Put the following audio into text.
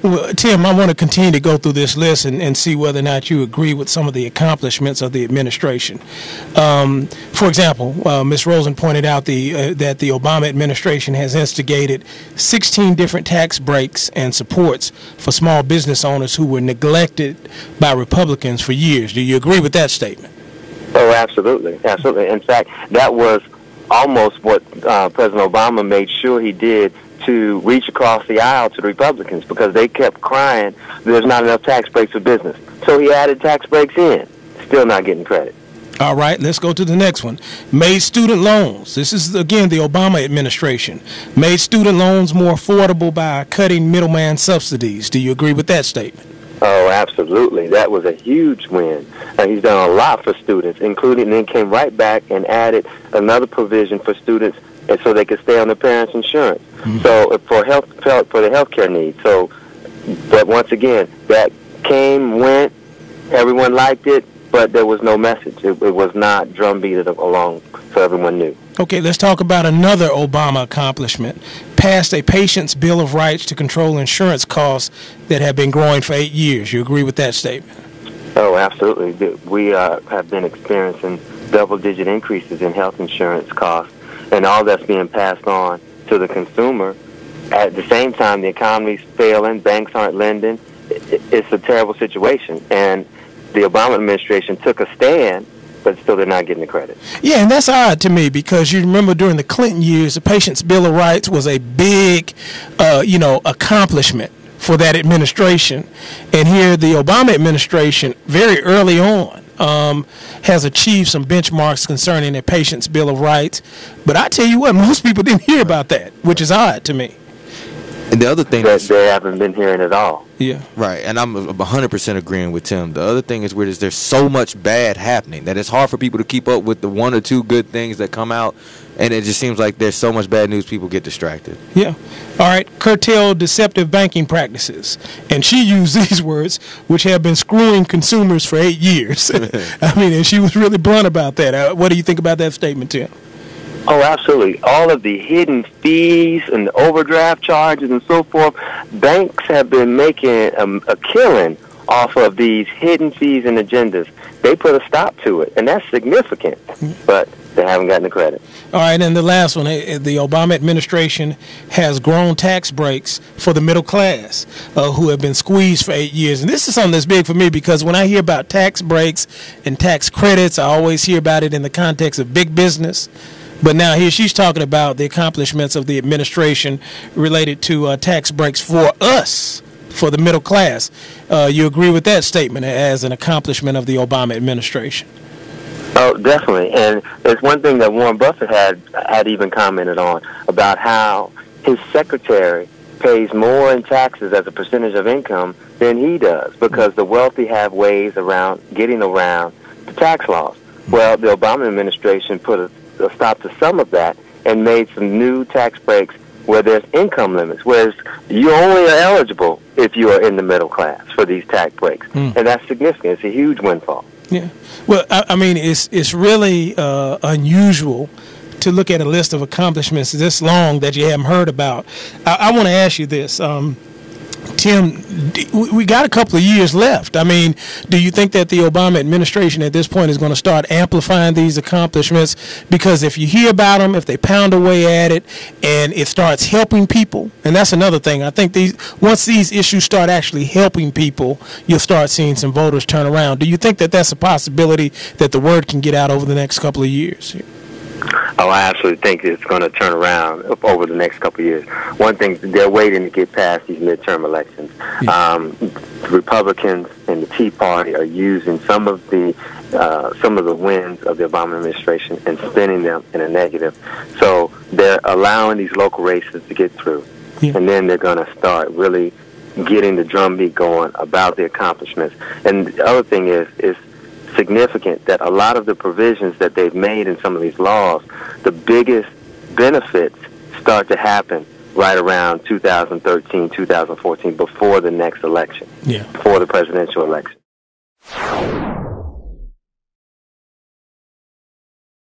Well, Tim, I want to continue to go through this list and see whether or not you agree with some of the accomplishments of the administration. For example, Ms. Rosen pointed out that the Obama administration has instigated 16 different tax breaks and supports for small business owners who were neglected by Republicans for years. Do you agree with that statement? Oh, absolutely. Absolutely. In fact, that was almost what President Obama made sure he did to reach across the aisle to the Republicans, because they kept crying there's not enough tax breaks for business. So he added tax breaks in. Still not getting credit. All right, let's go to the next one. Made student loans. This is, again, the Obama administration. Made student loans more affordable by cutting middleman subsidies. Do you agree with that statement? Oh, absolutely. That was a huge win. He's done a lot for students, including, and then came right back and added another provision for students and so they could stay on their parents' insurance. Mm-hmm. So for the health care needs. So, but once again, that came, went, everyone liked it, but there was no message. It was not drumbeated along so everyone knew. Okay, let's talk about another Obama accomplishment. Passed a patient's Bill of Rights to control insurance costs that have been growing for 8 years. You agree with that statement? Oh, absolutely. We have been experiencing double-digit increases in health insurance costs, and all that's being passed on to the consumer. At the same time, the economy's failing, banks aren't lending. It's a terrible situation, and the Obama administration took a stand, but still they're not getting the credit. Yeah, and that's odd to me, because you remember during the Clinton years, the Patient's Bill of Rights was a big, accomplishment for that administration. And here the Obama administration, very early on, has achieved some benchmarks concerning the Patient's Bill of Rights. But I tell you what, most people didn't hear about that, which is odd to me. And the other thing that they haven't been hearing at all. Yeah. Right, and I'm 100% agreeing with Tim. The other thing is weird is there's so much bad happening that it's hard for people to keep up with the one or two good things that come out, and it just seems like there's so much bad news people get distracted. Yeah. All right, curtail deceptive banking practices. And she used these words, which have been screwing consumers for 8 years. I mean, and she was really blunt about that. What do you think about that statement, Tim? Oh, absolutely. All of the hidden fees and the overdraft charges and so forth, banks have been making a killing off of these hidden fees and agendas. They put a stop to it, and that's significant, but they haven't gotten the credit. All right, and the last one, the Obama administration has grown tax breaks for the middle class who have been squeezed for 8 years. And this is something that's big for me, because when I hear about tax breaks and tax credits, I always hear about it in the context of big business. But now here she's talking about the accomplishments of the administration related to tax breaks for us, for the middle class. You agree with that statement as an accomplishment of the Obama administration? Oh, definitely. And there's one thing that Warren Buffett had even commented on, about how his secretary pays more in taxes as a percentage of income than he does, because the wealthy have ways around getting around the tax laws. Well, the Obama administration put a stop to some of that and made some new tax breaks where there's income limits, whereas you only are eligible if you are in the middle class for these tax breaks. And that's significant. It's a huge windfall. Yeah. Well, I mean, it's really unusual to look at a list of accomplishments this long that you haven't heard about. I want to ask you this. Tim, we got a couple of years left. I mean, do you think that the Obama administration at this point is going to start amplifying these accomplishments? Because if you hear about them, if they pound away at it, and it starts helping people, and that's another thing. I think once these issues start actually helping people, you'll start seeing some voters turn around. Do you think that that's a possibility that the word can get out over the next couple of years? Oh, I absolutely think it's going to turn around over the next couple of years. One thing, they're waiting to get past these midterm elections. The Republicans and the Tea Party are using some of the wins of the Obama administration and spinning them in a negative. So they're allowing these local races to get through, and then they're going to start really getting the drumbeat going about the accomplishments. And the other thing is significant that a lot of the provisions that they've made in some of these laws, the biggest benefits start to happen right around 2013, 2014, before the next election, before the presidential election.